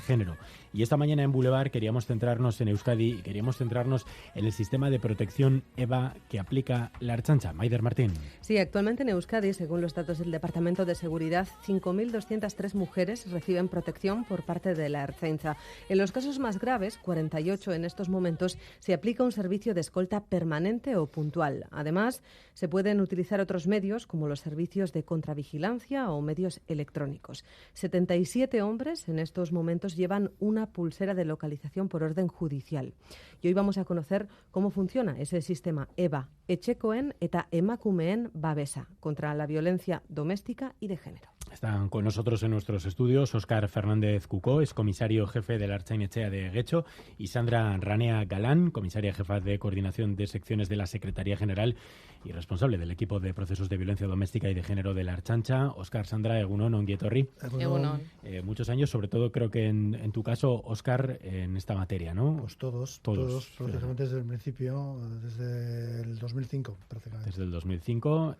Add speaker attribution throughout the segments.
Speaker 1: género. Y esta mañana en Boulevard queríamos centrarnos en Euskadi y queríamos centrarnos en el sistema de protección EVA que aplica la Ertzaintza. Maider Martín.
Speaker 2: Sí, actualmente en Euskadi, según los datos del Departamento de Seguridad, 5.203 mujeres reciben protección por parte de la Ertzaintza. En los casos más graves, 48 en estos momentos, se aplica un servicio de escolta permanente o puntual. Además, se pueden utilizar otros medios como los servicios de contravigilancia o medios electrónicos. 77 hombres en estos momentos llevan una pulsera de localización por orden judicial. Y hoy vamos a conocer cómo funciona ese sistema EVA, etxekoen eta emakumeen babesa, contra la violencia doméstica y de género.
Speaker 1: Están con nosotros en nuestros estudios Óscar Fernández Cucó, es comisario jefe de la Ertzain-Etxea de Getxo, y Sandra Ranea Galán, comisaria jefa de coordinación de secciones de la Secretaría General y responsable del equipo de procesos de violencia doméstica y de género de la Ertzaintza. Óscar, Sandra, egunon, ongi etorri.
Speaker 2: Egunon.
Speaker 1: Muchos años, sobre todo creo que en tu caso, Óscar, en esta materia, ¿no?
Speaker 3: Pues todos prácticamente desde el principio, desde el 2005 prácticamente.
Speaker 1: Desde el 2005,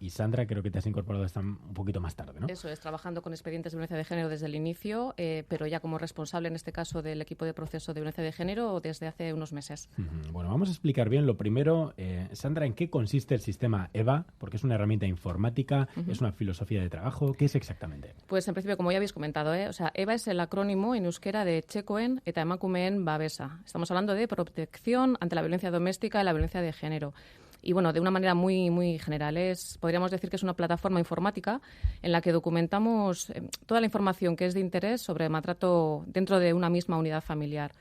Speaker 1: y Sandra, creo que te has incorporado hasta un poquito más tarde, ¿no?
Speaker 4: Eso es, trabajando con expedientes de violencia de género desde el inicio, pero ya como responsable en este caso del equipo de proceso de violencia de género desde hace unos meses.
Speaker 1: Bueno, vamos a explicar bien lo primero. Sandra, ¿en qué consiste el sistema EVA? Porque es una herramienta informática, es una filosofía de trabajo. ¿Qué es exactamente?
Speaker 4: Pues en principio, como ya habéis comentado, o sea, EVA es el acrónimo en euskera de etxekoen eta emakumeen babesa. Estamos hablando de protección ante la violencia doméstica y la violencia de género. Y bueno, de una manera muy, muy general, podríamos decir que es una plataforma informática en la que documentamos toda la información que es de interés sobre maltrato dentro de una misma unidad familiar.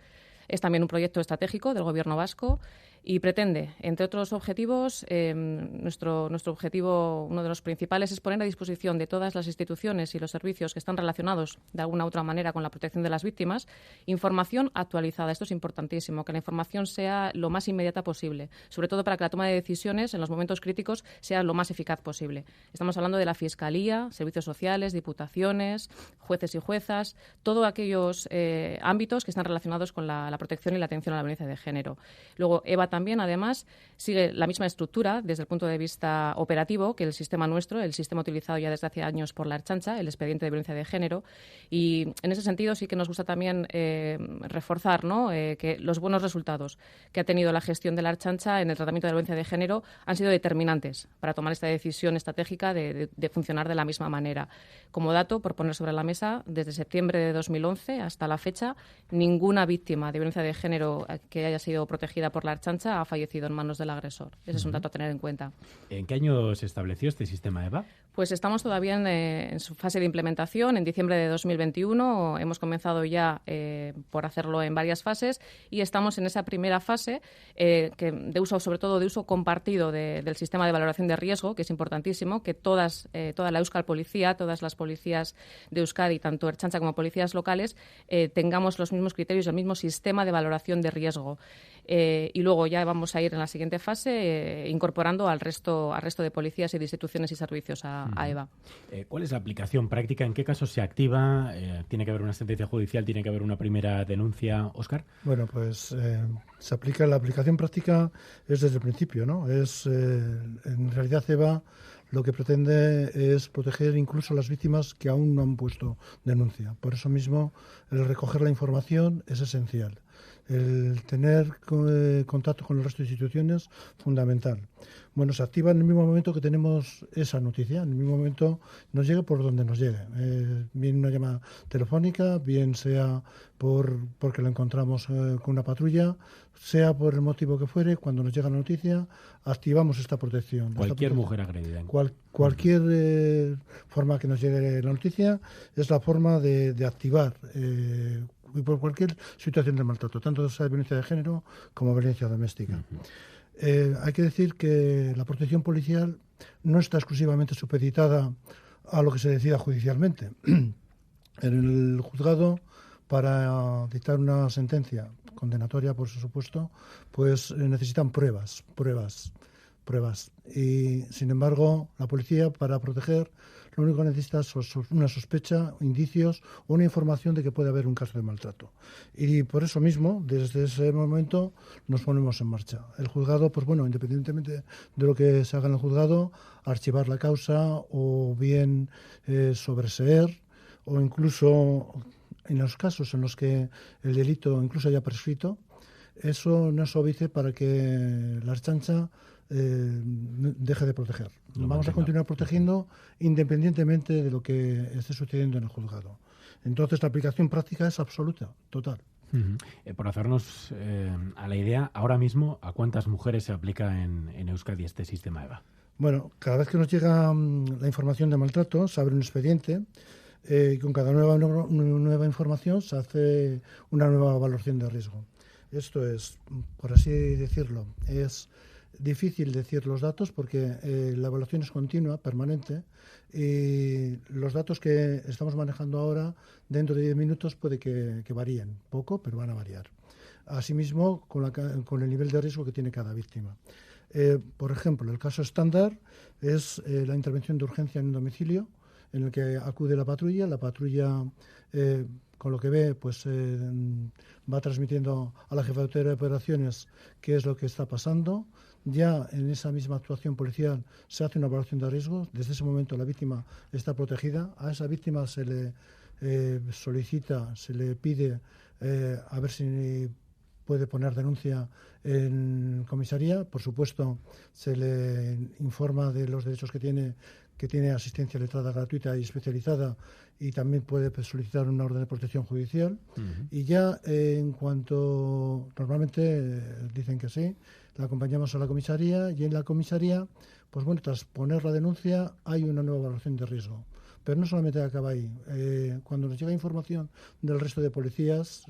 Speaker 4: Es también un proyecto estratégico del Gobierno vasco y pretende, entre otros objetivos, nuestro objetivo, uno de los principales, es poner a disposición de todas las instituciones y los servicios que están relacionados de alguna u otra manera con la protección de las víctimas, información actualizada. Esto es importantísimo, que la información sea lo más inmediata posible, sobre todo para que la toma de decisiones en los momentos críticos sea lo más eficaz posible. Estamos hablando de la Fiscalía, servicios sociales, diputaciones, jueces y juezas, todos aquellos ámbitos que están relacionados con la protección y la atención a la violencia de género. Luego, EVA también, además, sigue la misma estructura desde el punto de vista operativo que el sistema nuestro, el sistema utilizado ya desde hace años por la Ertzaintza, el expediente de violencia de género. Y en ese sentido sí que nos gusta también reforzar, ¿no?, que los buenos resultados que ha tenido la gestión de la Ertzaintza en el tratamiento de la violencia de género han sido determinantes para tomar esta decisión estratégica de funcionar de la misma manera. Como dato, por poner sobre la mesa, desde septiembre de 2011 hasta la fecha, ninguna víctima de violencia de género que haya sido protegida por la Ertzaintza ha fallecido en manos del agresor. Ese es un dato a tener en cuenta.
Speaker 1: ¿En qué año se estableció este sistema EVA?
Speaker 4: Pues estamos todavía en su fase de implementación. En diciembre de 2021 hemos comenzado ya por hacerlo en varias fases y estamos en esa primera fase de uso, sobre todo de uso compartido del sistema de valoración de riesgo, que es importantísimo, que toda la Euskal Policía, todas las policías de Euskadi, tanto Ertzaintza como policías locales, tengamos los mismos criterios y el mismo sistema de valoración de riesgo. Y luego ya vamos a ir en la siguiente fase incorporando al resto de policías y de instituciones y servicios a EVA.
Speaker 1: ¿Cuál es la aplicación práctica? ¿En qué casos se activa? ¿Tiene que haber una sentencia judicial? ¿Tiene que haber una primera denuncia? Óscar.
Speaker 3: Bueno, pues la aplicación práctica es desde el principio, ¿no? En realidad EVA lo que pretende es proteger incluso a las víctimas que aún no han puesto denuncia. Por eso mismo el recoger la información es esencial. El tener contacto con el resto de instituciones, fundamental. Bueno, se activa en el mismo momento que tenemos esa noticia, en el mismo momento nos llega por donde nos llegue. Bien una llamada telefónica, bien sea porque lo encontramos con una patrulla, sea por el motivo que fuere, cuando nos llega la noticia, activamos esta protección.
Speaker 1: Cualquier mujer agredida.
Speaker 3: Cualquier forma que nos llegue la noticia es la forma de activar por cualquier situación de maltrato, tanto sea de violencia de género como violencia doméstica. Hay que decir que la protección policial no está exclusivamente supeditada a lo que se decida judicialmente. En el juzgado, para dictar una sentencia condenatoria, por supuesto, pues necesitan pruebas. Y, sin embargo, la policía, para proteger, lo único que necesita es una sospecha, indicios o una información de que puede haber un caso de maltrato. Y por eso mismo, desde ese momento, nos ponemos en marcha. El juzgado, pues bueno, independientemente de lo que se haga en el juzgado, archivar la causa o bien sobreseer o incluso en los casos en los que el delito incluso haya prescrito, eso no es óbice para que la Ertzaintza deje de proteger. Vamos a continuar protegiendo independientemente de lo que esté sucediendo en el juzgado. Entonces, la aplicación práctica es absoluta, total.
Speaker 1: Por hacernos a la idea, ahora mismo, ¿a cuántas mujeres se aplica en Euskadi este sistema EVA?
Speaker 3: Bueno, cada vez que nos llega la información de maltrato, se abre un expediente y con cada nueva información se hace una nueva valoración de riesgo. Esto es, por así decirlo, es difícil decir los datos porque la evaluación es continua, permanente, y los datos que estamos manejando ahora, dentro de 10 minutos, puede que varíen, poco, pero van a variar. Asimismo, con el nivel de riesgo que tiene cada víctima. Por ejemplo, el caso estándar es la intervención de urgencia en un domicilio, en el que acude la patrulla con lo que ve, pues va transmitiendo a la jefatura de operaciones qué es lo que está pasando. Ya en esa misma actuación policial se hace una evaluación de riesgos. Desde ese momento la víctima está protegida. A esa víctima se le solicita, se le pide a ver si puede poner denuncia en comisaría. Por supuesto, se le informa de los derechos que tiene asistencia letrada gratuita y especializada, y también puede solicitar una orden de protección judicial. Y ya en cuanto normalmente dicen que sí, la acompañamos a la comisaría, y en la comisaría, pues bueno, tras poner la denuncia hay una nueva evaluación de riesgo. Pero no solamente acaba ahí. Cuando nos llega información del resto de policías,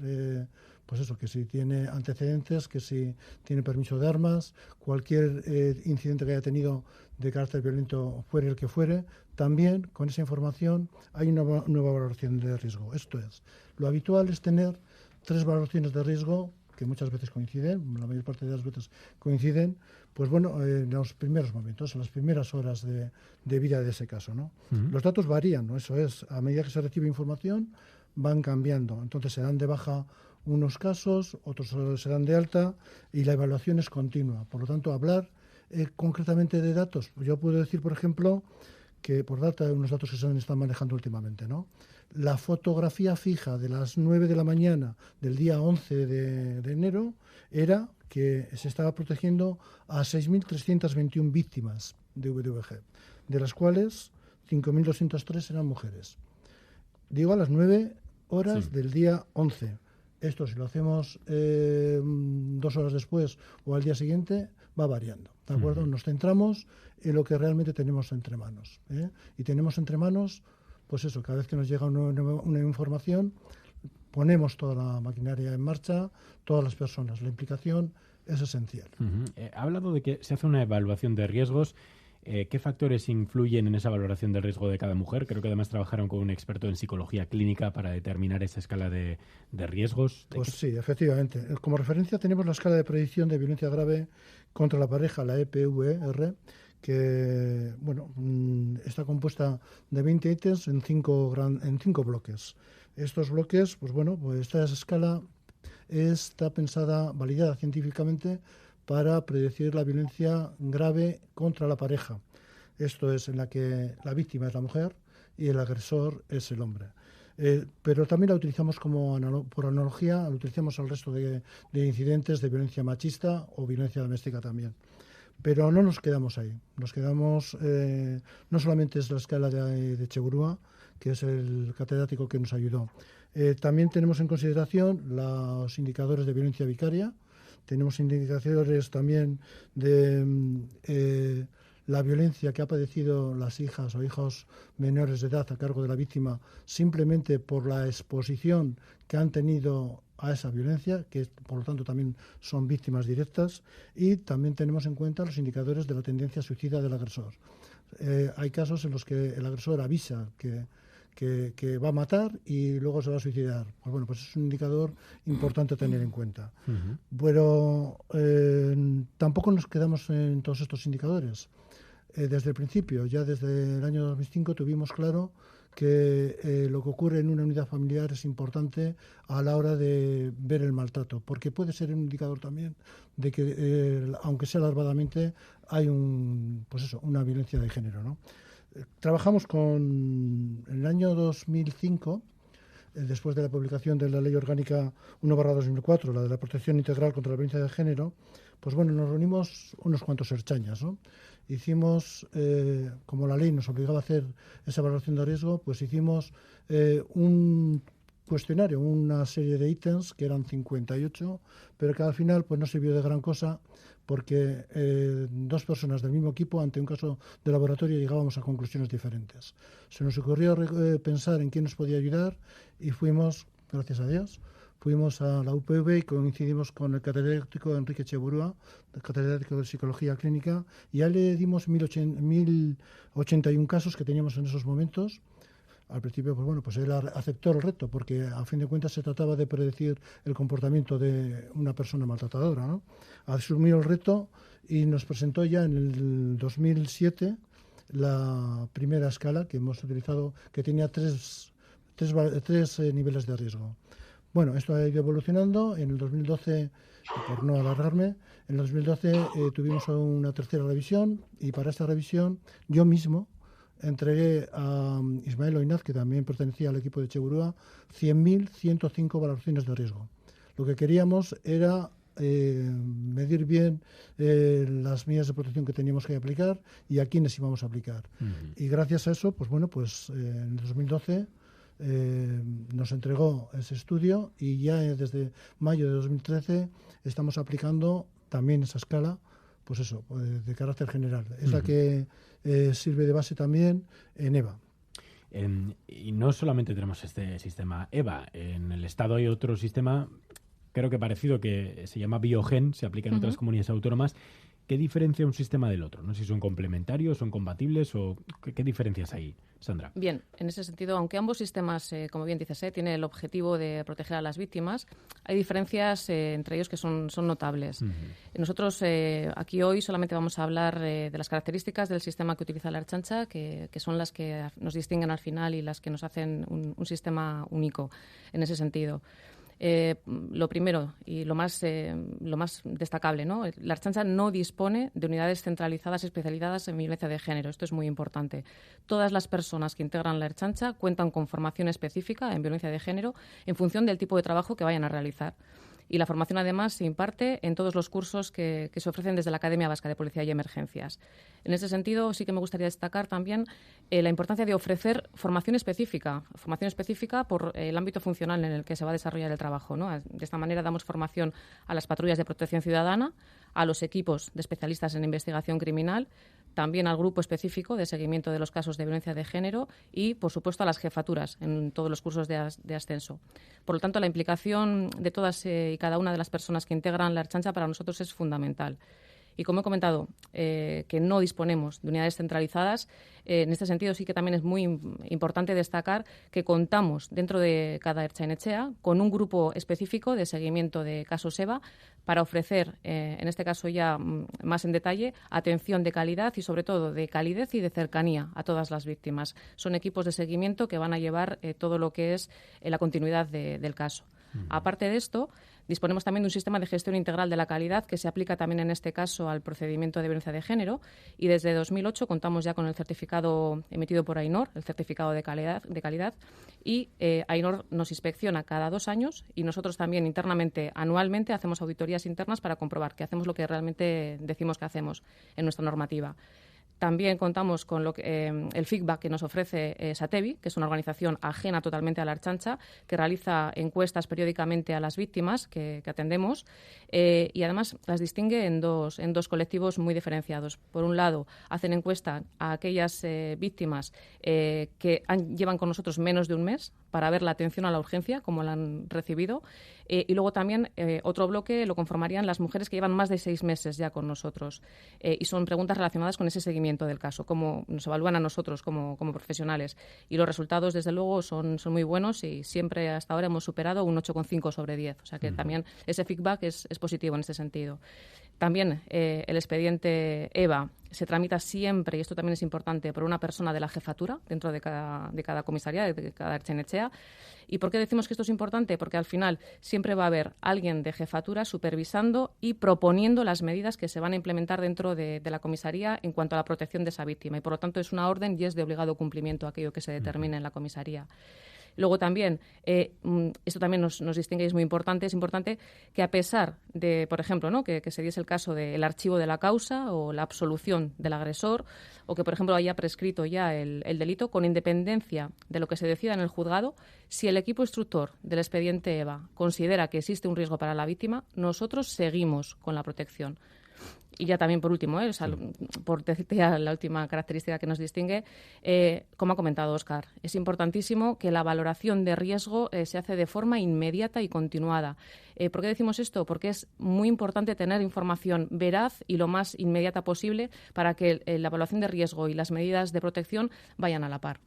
Speaker 3: pues eso, que si tiene antecedentes, que si tiene permiso de armas, cualquier incidente que haya tenido de carácter violento, fuere el que fuere, también con esa información hay una nueva valoración de riesgo. Esto es, lo habitual es tener 3 valoraciones de riesgo, que muchas veces coinciden, la mayor parte de las veces coinciden, pues bueno, en los primeros momentos, en las primeras horas de vida de ese caso, ¿no? Los datos varían, ¿no? Eso es, a medida que se recibe información, van cambiando. Entonces se dan de baja unos casos, otros se dan de alta, y la evaluación es continua. Por lo tanto, hablar concretamente de datos, yo puedo decir, por ejemplo, que por data, unos datos que se están manejando últimamente, ¿no? La fotografía fija de las 9 de la mañana del día 11 de enero era que se estaba protegiendo a 6.321 víctimas de VDVG, de las cuales 5.203 eran mujeres. Digo, a las 9 horas del día 11. Esto, si lo hacemos 2 horas después o al día siguiente, va variando, ¿de acuerdo? Nos centramos en lo que realmente tenemos entre manos, ¿eh? Y tenemos entre manos, pues eso, cada vez que nos llega una información, ponemos toda la maquinaria en marcha, todas las personas. La implicación es esencial.
Speaker 1: Ha hablado de que se hace una evaluación de riesgos. ¿Qué factores influyen en esa valoración del riesgo de cada mujer? Creo que además trabajaron con un experto en psicología clínica para determinar esa escala de riesgos.
Speaker 3: Pues sí, efectivamente. Como referencia tenemos la escala de predicción de violencia grave contra la pareja, la EPVR, que bueno, está compuesta de 20 ítems en 5 bloques. Estos bloques, pues bueno, pues esta escala está pensada, validada científicamente, para predecir la violencia grave contra la pareja. Esto es, en la que la víctima es la mujer y el agresor es el hombre. Pero también la utilizamos por analogía, la utilizamos al resto de incidentes de violencia machista o violencia doméstica también. Pero no nos quedamos ahí. Nos quedamos, no solamente es la escala de Chegurúa, que es el catedrático que nos ayudó. También tenemos en consideración los indicadores de violencia vicaria. Tenemos indicadores también de la violencia que ha padecido las hijas o hijos menores de edad a cargo de la víctima simplemente por la exposición que han tenido a esa violencia, que por lo tanto también son víctimas directas. Y también tenemos en cuenta los indicadores de la tendencia suicida del agresor. Hay casos en los que el agresor avisa que va a matar y luego se va a suicidar. Pues bueno, pues es un indicador importante a tener en cuenta. Pero tampoco nos quedamos en todos estos indicadores. Desde el principio, ya desde el año 2005, tuvimos claro que lo que ocurre en una unidad familiar es importante a la hora de ver el maltrato, porque puede ser un indicador también de que, aunque sea larvadamente, hay una violencia de género, ¿no? Trabajamos en el año 2005, después de la publicación de la Ley Orgánica 1/2004, la de la protección integral contra la violencia de género, pues bueno, nos reunimos unos cuantos ertzainas, ¿no? Hicimos, como la ley nos obligaba a hacer esa valoración de riesgo, pues hicimos un cuestionario, una serie de ítems, que eran 58, pero que al final pues no sirvió de gran cosa, porque dos personas del mismo equipo, ante un caso de laboratorio, llegábamos a conclusiones diferentes. Se nos ocurrió pensar en quién nos podía ayudar y fuimos, gracias a Dios, fuimos a la UPV y coincidimos con el catedrático Enrique Echeburúa, el catedrático de Psicología Clínica, y a él le dimos 1081 casos que teníamos en esos momentos. Al principio, pues bueno, pues él aceptó el reto, porque a fin de cuentas se trataba de predecir el comportamiento de una persona maltratadora, ¿no? Asumió el reto y nos presentó ya en el 2007 la primera escala que hemos utilizado, que tenía tres niveles de riesgo. Bueno, esto ha ido evolucionando. En el 2012, por no alargarme, en el 2012 tuvimos una tercera revisión, y para esta revisión yo mismo entregué a Ismael Oinaz, que también pertenecía al equipo de Echeburúa, 100.105 valoraciones de riesgo. Lo que queríamos era medir bien las medidas de protección que teníamos que aplicar y a quiénes íbamos a aplicar. Y gracias a eso, pues bueno, pues en el 2012 nos entregó ese estudio, y ya desde mayo de 2013 estamos aplicando también esa escala, pues eso, de carácter general. Es la que sirve de base también en EVA.
Speaker 1: Y no solamente tenemos este sistema EVA. En el Estado hay otro sistema, creo que parecido, que se llama Biogen, se aplica en otras comunidades autónomas. ¿Qué diferencia un sistema del otro? No sé si son complementarios, son compatibles, o ¿qué diferencias hay, Sandra?
Speaker 4: Bien, en ese sentido, aunque ambos sistemas, como bien dices, tienen el objetivo de proteger a las víctimas, hay diferencias entre ellos que son notables. Nosotros aquí hoy solamente vamos a hablar de las características del sistema que utiliza la Ertzaintza, que son las que nos distinguen al final y las que nos hacen un sistema único en ese sentido. Lo primero y lo más destacable, ¿no? La Ertzaintza no dispone de unidades centralizadas especializadas en violencia de género. Esto es muy importante. Todas las personas que integran la Ertzaintza cuentan con formación específica en violencia de género en función del tipo de trabajo que vayan a realizar. Y la formación, además, se imparte en todos los cursos que se ofrecen desde la Academia Vasca de Policía y Emergencias. En ese sentido, sí que me gustaría destacar también la importancia de ofrecer formación específica por el ámbito funcional en el que se va a desarrollar el trabajo, ¿no? De esta manera damos formación a las patrullas de protección ciudadana, a los equipos de especialistas en investigación criminal, también al grupo específico de seguimiento de los casos de violencia de género y, por supuesto, a las jefaturas en todos los cursos de ascenso. Por lo tanto, la implicación de todas y cada una de las personas que integran la Ertzaintza para nosotros es fundamental. Y como he comentado, que no disponemos de unidades centralizadas, en este sentido sí que también es muy importante destacar que contamos dentro de cada Ertzain-Etxea con un grupo específico de seguimiento de casos EVA para ofrecer, en este caso ya más en detalle, atención de calidad y sobre todo de calidez y de cercanía a todas las víctimas. Son equipos de seguimiento que van a llevar todo lo que es la continuidad del caso. Aparte de esto, disponemos también de un sistema de gestión integral de la calidad que se aplica también en este caso al procedimiento de violencia de género, y desde 2008 contamos ya con el certificado emitido por AENOR, el certificado de calidad, y AENOR nos inspecciona cada 2 años y nosotros también internamente, anualmente, hacemos auditorías internas para comprobar que hacemos lo que realmente decimos que hacemos en nuestra normativa. También contamos con el feedback que nos ofrece Satevi, que es una organización ajena totalmente a la Ertzaintza, que realiza encuestas periódicamente a las víctimas que atendemos y además las distingue en dos colectivos muy diferenciados. Por un lado, hacen encuesta a aquellas víctimas que llevan con nosotros menos de un mes para ver la atención a la urgencia, como la han recibido. Y luego también otro bloque lo conformarían las mujeres que llevan más de 6 meses ya con nosotros. Y son preguntas relacionadas con ese seguimiento del caso, cómo nos evalúan a nosotros como profesionales. Y los resultados, desde luego, son muy buenos y siempre hasta ahora hemos superado un 8,5 sobre 10. O sea que también ese feedback es positivo en este sentido. También el expediente EVA se tramita siempre, y esto también es importante, por una persona de la jefatura dentro de cada comisaría, de cada Ertzain-Etxea. ¿Y por qué decimos que esto es importante? Porque al final siempre va a haber alguien de jefatura supervisando y proponiendo las medidas que se van a implementar dentro de la comisaría en cuanto a la protección de esa víctima. Y por lo tanto es una orden y es de obligado cumplimiento aquello que se determine en la comisaría. Luego también, esto también nos distingue y es muy importante, es importante que a pesar de, por ejemplo, ¿no? que se diese el caso del archivo de la causa o la absolución del agresor, o que, por ejemplo, haya prescrito ya el delito, con independencia de lo que se decida en el juzgado, si el equipo instructor del expediente EVA considera que existe un riesgo para la víctima, nosotros seguimos con la protección. Y ya también por último, o sea, por decirte ya la última característica que nos distingue, como ha comentado Óscar, es importantísimo que la valoración de riesgo se hace de forma inmediata y continuada. ¿Por qué decimos esto? Porque es muy importante tener información veraz y lo más inmediata posible para que la evaluación de riesgo y las medidas de protección vayan a la par.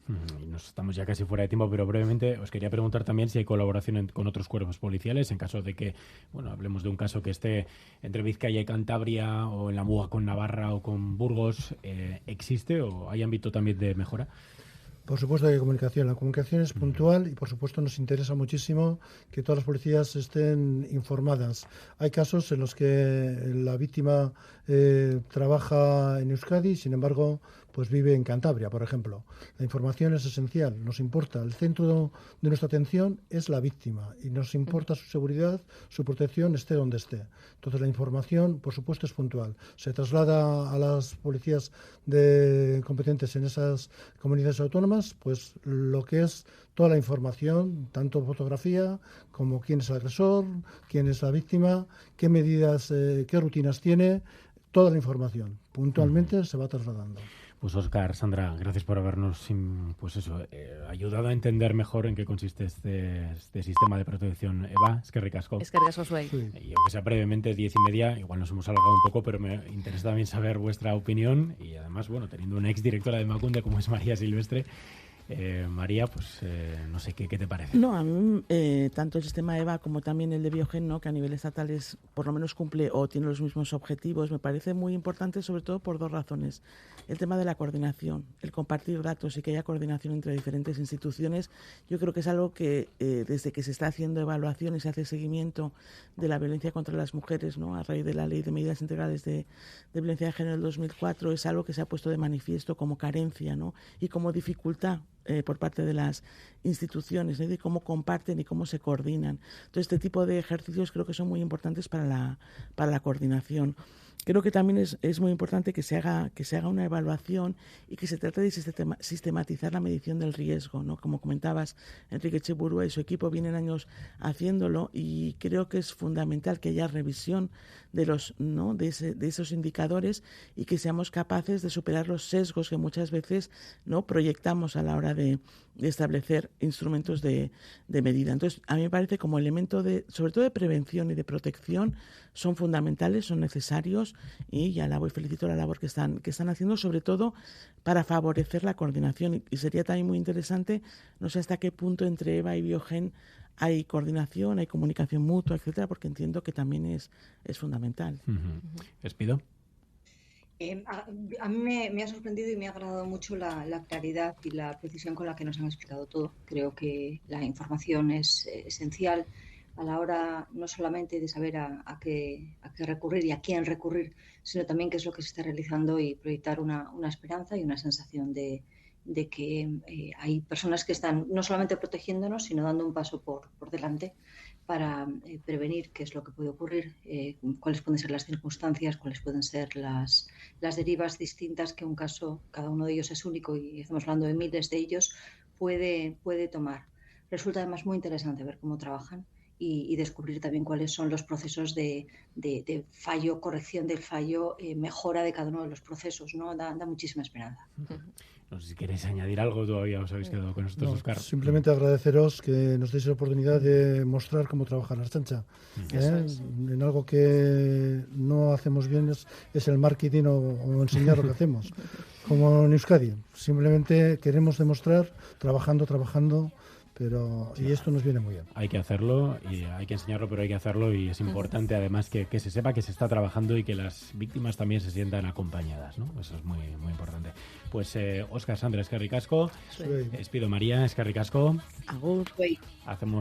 Speaker 1: Nos estamos ya casi fuera de tiempo, pero brevemente os quería preguntar también si hay colaboración con otros cuerpos policiales en caso de que, bueno, hablemos de un caso que esté entre Vizcaya y Cantabria o en la Muga con Navarra o con Burgos. ¿Existe o hay ámbito también de mejora?
Speaker 3: Por supuesto que hay comunicación. La comunicación es puntual y, por supuesto, nos interesa muchísimo que todas las policías estén informadas. Hay casos en los que la víctima trabaja en Euskadi, sin embargo, pues vive en Cantabria, por ejemplo. La información es esencial, nos importa. El centro de nuestra atención es la víctima y nos importa su seguridad, su protección, esté donde esté. Entonces, la información, por supuesto, es puntual. Se traslada a las policías competentes en esas comunidades autónomas, pues lo que es toda la información, tanto fotografía como quién es el agresor, quién es la víctima, qué medidas, qué rutinas tiene, toda la información. Puntualmente se va trasladando.
Speaker 1: Pues Óscar, Sandra, gracias por habernos ayudado a entender mejor en qué consiste este sistema de protección EVA. Eskerrik asko.
Speaker 4: Eskerrik asko zuei.
Speaker 1: Y aunque sea brevemente, 10:30, igual nos hemos alargado un poco, pero me interesa también saber vuestra opinión y además, bueno, teniendo una exdirectora de Emakunde como es María Silvestre. María, pues no sé, ¿qué te parece?
Speaker 5: No, a mí tanto el sistema EVA como también el de Biogen, ¿no? Que a nivel estatal por lo menos cumple o tiene los mismos objetivos, me parece muy importante, sobre todo por dos razones. El tema de la coordinación, el compartir datos y que haya coordinación entre diferentes instituciones, yo creo que es algo que desde que se está haciendo evaluación y se hace seguimiento de la violencia contra las mujeres, ¿no? A raíz de la Ley de Medidas Integrales de Violencia de Género del 2004, es algo que se ha puesto de manifiesto como carencia, ¿no? Y como dificultad por parte de las instituciones, ¿no? De cómo comparten y cómo se coordinan. Entonces, este tipo de ejercicios creo que son muy importantes para la coordinación. Creo que también es muy importante que se haga una evaluación y que se trate de sistematizar la medición del riesgo, ¿no? Como comentabas, Enrique Etxeburua y su equipo vienen años haciéndolo y creo que es fundamental que haya revisión de esos indicadores y que seamos capaces de superar los sesgos que muchas veces no proyectamos a la hora de establecer instrumentos de medida. Entonces, a mí me parece como elemento sobre todo de prevención y de protección, son fundamentales, son necesarios y felicito la labor que están haciendo, sobre todo para favorecer la coordinación. Y sería también muy interesante, no sé hasta qué punto entre EVA y Biogen hay coordinación, hay comunicación mutua, etcétera, porque entiendo que también es fundamental.
Speaker 1: ¿Despido?
Speaker 6: A mí me ha sorprendido y me ha agradado mucho la claridad y la precisión con la que nos han explicado todo. Creo que la información es esencial a la hora no solamente de saber a qué recurrir y a quién recurrir, sino también qué es lo que se está realizando y proyectar una esperanza y una sensación de que hay personas que están no solamente protegiéndonos, sino dando un paso por delante para prevenir qué es lo que puede ocurrir, cuáles pueden ser las circunstancias, cuáles pueden ser las derivas distintas que un caso, cada uno de ellos es único y estamos hablando de miles de ellos, puede tomar. Resulta además muy interesante ver cómo trabajan y descubrir también cuáles son los procesos de fallo, corrección del fallo, mejora de cada uno de los procesos, ¿no? Da muchísima esperanza.
Speaker 1: No sé si queréis añadir algo, todavía os habéis quedado con nosotros, Óscar.
Speaker 3: Simplemente agradeceros que nos deis la oportunidad de mostrar cómo trabaja la Ertzaintza. En algo que no hacemos bien es el marketing o enseñar lo que hacemos. Como en Euskadi, simplemente queremos demostrar, trabajando, y esto nos viene muy bien.
Speaker 1: Hay que hacerlo y hay que enseñarlo, pero hay que hacerlo y es importante además que se sepa que se está trabajando y que las víctimas también se sientan acompañadas, ¿no? Eso es muy, muy importante. Pues Óscar, Sandra, eskerrik asko.
Speaker 3: Sí.
Speaker 1: Despido María, eskerrik asko.
Speaker 5: Agur.
Speaker 1: Hacemos